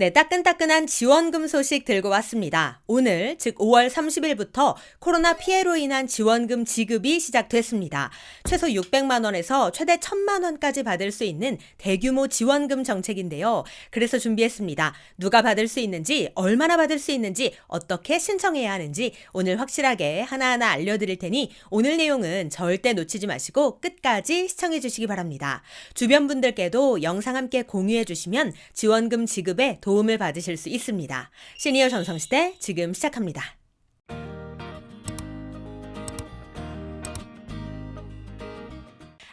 네, 따끈따끈한 지원금 소식 들고 왔습니다. 오늘, 즉 5월 30일부터 코로나 피해로 인한 지원금 지급이 시작됐습니다. 최소 600만 원에서 최대 1000만 원까지 받을 수 있는 대규모 지원금 정책인데요. 그래서 준비했습니다. 누가 받을 수 있는지, 얼마나 받을 수 있는지, 어떻게 신청해야 하는지 오늘 확실하게 하나하나 알려드릴 테니 오늘 내용은 절대 놓치지 마시고 끝까지 시청해 주시기 바랍니다. 주변 분들께도 영상 함께 공유해 주시면 지원금 지급에 도움을 받으실 수 있습니다. 시니어 전성시대 지금 시작합니다.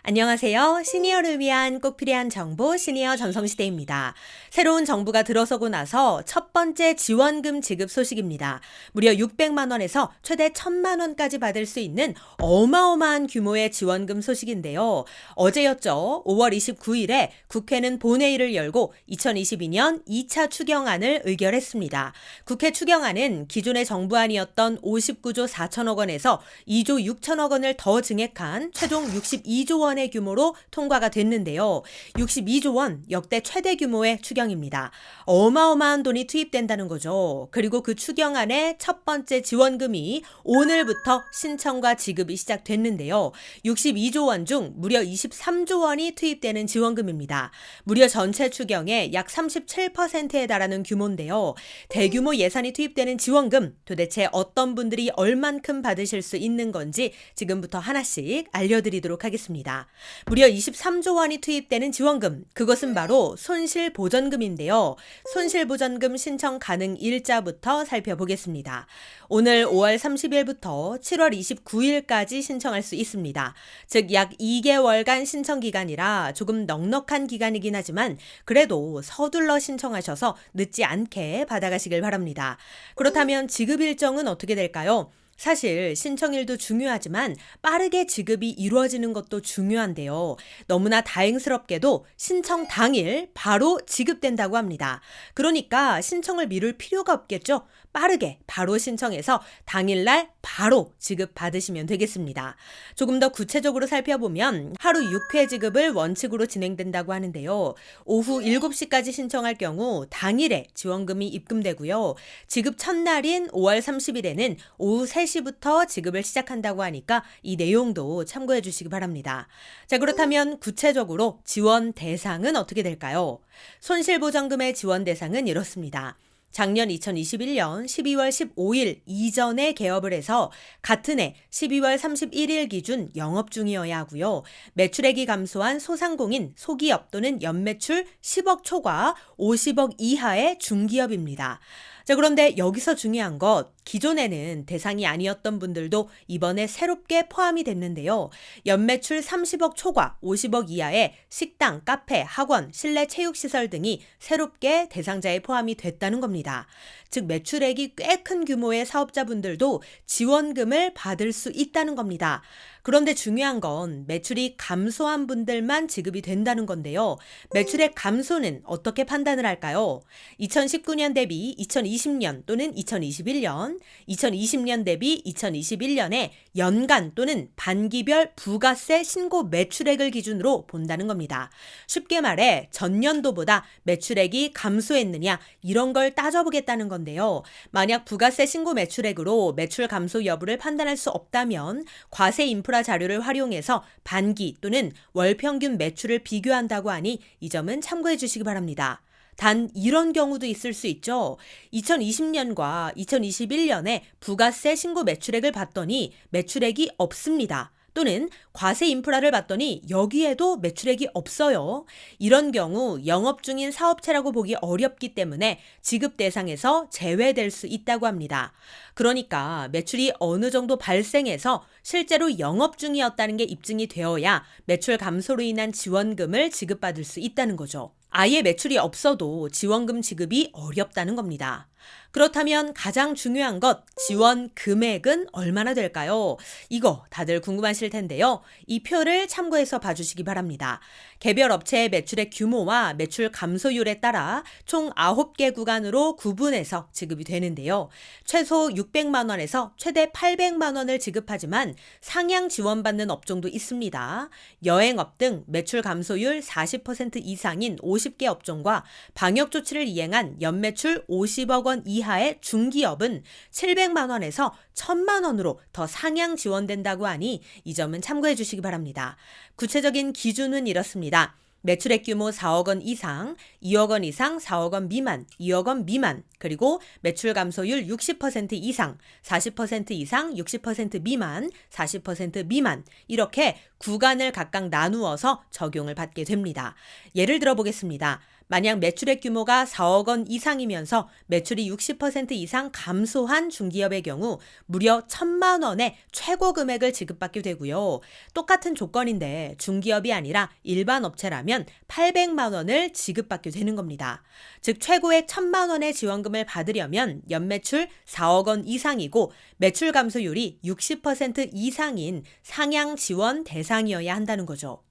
안녕하세요. 시니어를 위한 꼭 필요한 정보 시니어 전성시대입니다. 새로운 정부가 들어서고 나서 첫 번째 지원금 지급 소식입니다. 무려 600만 원에서 최대 1000만 원까지 받을 수 있는 어마어마한 규모의 지원금 소식인데요. 어제였죠. 5월 29일에 국회는 본회의를 열고 2022년 2차 추경안을 의결했습니다. 국회 추경안은 기존의 정부안이었던 59조 4천억 원에서 2조 6천억 원을 더 증액한 최종 62조 원의 규모로 통과가 됐는데요. 62조 원 역대 최대 규모의 추경입니다. 어마어마한 돈이 투입된다는 거죠. 그리고 그 추경안의 첫 번째 지원금이 오늘부터 신청과 지급이 시작됐는데요. 62조 원 중 무려 23조 원이 투입되는 지원금입니다. 무려 전체 추경의 약 37%에 달하는 규모인데요. 대규모 예산이 투입되는 지원금, 도대체 어떤 분들이 얼만큼 받으실 수 있는 건지 지금부터 하나씩 알려드리도록 하겠습니다. 무려 23조 원이 투입되는 지원금, 그것은 바로 손실보전금인데요. 손실보전금 신청 가능 일자부터 살펴보겠습니다. 오늘 5월 30일부터 7월 29일까지 신청할 수 있습니다. 즉 약 2개월간 신청 기간이라 조금 넉넉한 기간이긴 하지만 그래도 서둘러 신청하셔서 늦지 않게 받아가시길 바랍니다. 그렇다면 지급 일정은 어떻게 될까요? 사실 신청일도 중요하지만 빠르게 지급이 이루어지는 것도 중요한데요. 너무나 다행스럽게도 신청 당일 바로 지급된다고 합니다. 그러니까 신청을 미룰 필요가 없겠죠. 빠르게 바로 신청해서 당일날 바로 지급받으시면 되겠습니다. 조금 더 구체적으로 살펴보면 하루 6회 지급을 원칙으로 진행된다고 하는데요. 오후 7시까지 신청할 경우 당일에 지원금이 입금되고요. 지급 첫날인 5월 30일에는 오후 3시부터 지급을 시작한다고 하니까 이 내용도 참고해 주시기 바랍니다. 자, 그렇다면 구체적으로 지원 대상은 어떻게 될까요? 손실보전금의 지원 대상은 이렇습니다. 작년 2021년 12월 15일 이전에 개업을 해서 같은 해 12월 31일 기준 영업 중이어야 하고요. 매출액이 감소한 소상공인, 소기업 또는 연매출 10억 초과 50억 이하의 중기업입니다. 자, 그런데 여기서 중요한 것, 기존에는 대상이 아니었던 분들도 이번에 새롭게 포함이 됐는데요. 연매출 30억 초과 50억 이하의 식당, 카페, 학원, 실내 체육시설 등이 새롭게 대상자에 포함이 됐다는 겁니다. 즉 매출액이 꽤 큰 규모의 사업자분들도 지원금을 받을 수 있다는 겁니다. 그런데 중요한 건 매출이 감소한 분들만 지급이 된다는 건데요. 매출액 감소는 어떻게 판단을 할까요? 2019년 대비 2020년 또는 2021년, 2020년 대비 2021년에 연간 또는 반기별 부가세 신고 매출액을 기준으로 본다는 겁니다. 쉽게 말해 전년도보다 매출액이 감소했느냐 이런 걸 따져보겠다는 건데요. 만약 부가세 신고 매출액으로 매출 감소 여부를 판단할 수 없다면 과세 인프라 자료를 활용해서 반기 또는 월 평균 매출을 비교한다고 하니 이 점은 참고해 주시기 바랍니다. 단 이런 경우도 있을 수 있죠. 2020년과 2021년에 부가세 신고 매출액을 봤더니 매출액이 없습니다. 또는 과세 인프라를 봤더니 여기에도 매출액이 없어요. 이런 경우 영업 중인 사업체라고 보기 어렵기 때문에 지급 대상에서 제외될 수 있다고 합니다. 그러니까 매출이 어느 정도 발생해서 실제로 영업 중이었다는 게 입증이 되어야 매출 감소로 인한 지원금을 지급받을 수 있다는 거죠. 아예 매출이 없어도 지원금 지급이 어렵다는 겁니다. 그렇다면 가장 중요한 것, 지원 금액은 얼마나 될까요? 이거 다들 궁금하실 텐데요. 이 표를 참고해서 봐주시기 바랍니다. 개별 업체의 매출의 규모와 매출 감소율에 따라 총 9개 구간으로 구분해서 지급이 되는데요. 최소 600만 원에서 최대 800만 원을 지급하지만 상향 지원받는 업종도 있습니다. 여행업 등 매출 감소율 40% 이상인 50개 업종과 방역 조치를 이행한 연매출 50억 원 이하의 중기업은 700만 원에서 1000만 원으로 더 상향 지원된다고 하니 이 점은 참고해 주시기 바랍니다. 구체적인 기준은 이렇습니다. 매출액 규모 4억 원 이상, 2억 원 이상, 4억 원 미만, 2억 원 미만, 그리고 매출 감소율 60% 이상, 40% 이상, 60% 미만, 40% 미만 이렇게 구간을 각각 나누어서 적용을 받게 됩니다. 예를 들어 보겠습니다. 만약 매출액 규모가 4억 원 이상이면서 매출이 60% 이상 감소한 중기업의 경우 무려 1000만 원의 최고 금액을 지급받게 되고요. 똑같은 조건인데 중기업이 아니라 일반 업체라면 800만 원을 지급받게 되는 겁니다. 즉 최고액 1000만 원의 지원금을 받으려면 연매출 4억 원 이상이고 매출 감소율이 60% 이상인 상향 지원 대상이어야 한다는 거죠.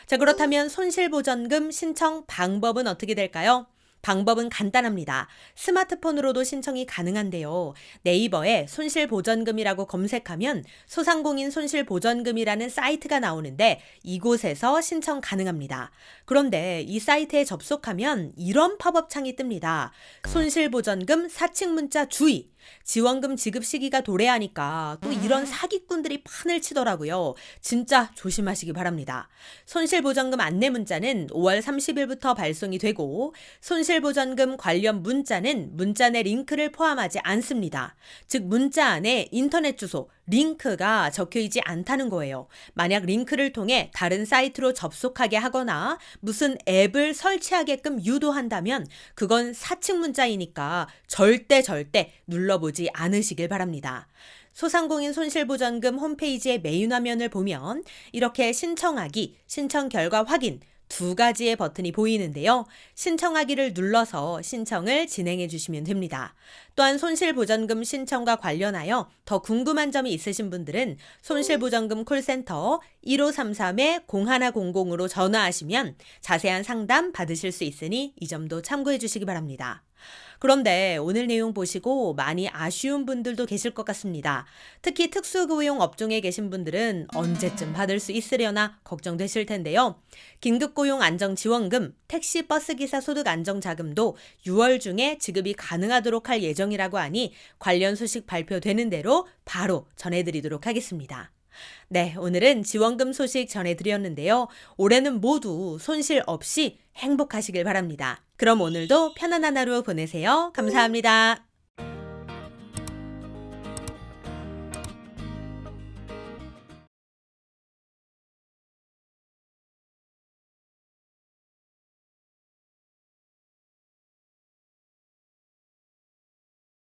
자, 그렇다면 손실보전금 신청 방법은 어떻게 될까요? 방법은 간단합니다. 스마트폰으로도 신청이 가능한데요. 네이버에 손실보전금이라고 검색하면 소상공인 손실보전금이라는 사이트가 나오는데 이곳에서 신청 가능합니다. 그런데 이 사이트에 접속하면 이런 팝업 창이 뜹니다. 손실보전금 사칭 문자 주의! 지원금 지급 시기가 도래하니까 또 이런 사기꾼들이 판을 치더라고요. 진짜 조심하시기 바랍니다. 손실보전금 안내 문자는 5월 30일부터 발송이 되고 손실보전금 관련 문자는 문자 내 링크를 포함하지 않습니다. 즉 문자 안에 인터넷 주소, 링크가 적혀있지 않다는 거예요. 만약 링크를 통해 다른 사이트로 접속하게 하거나 무슨 앱을 설치하게끔 유도한다면 그건 사칭 문자이니까 절대 눌러보지 않으시길 바랍니다. 소상공인 손실보전금 홈페이지의 메인 화면을 보면 이렇게 신청하기, 신청 결과 확인 두 가지의 버튼이 보이는데요. 신청하기를 눌러서 신청을 진행해 주시면 됩니다. 또한 손실보전금 신청과 관련하여 더 궁금한 점이 있으신 분들은 손실보전금 콜센터 1533-0100으로 전화하시면 자세한 상담 받으실 수 있으니 이 점도 참고해 주시기 바랍니다. 그런데 오늘 내용 보시고 많이 아쉬운 분들도 계실 것 같습니다. 특히 특수고용 업종에 계신 분들은 언제쯤 받을 수 있으려나 걱정되실 텐데요. 긴급고용 안정지원금, 택시 버스기사 소득 안정자금도 6월 중에 지급이 가능하도록 할 예정이라고 하니 관련 소식 발표되는 대로 바로 전해드리도록 하겠습니다. 네, 오늘은 지원금 소식 전해드렸는데요. 올해는 모두 손실 없이 행복하시길 바랍니다. 그럼 오늘도 편안한 하루 보내세요. 감사합니다.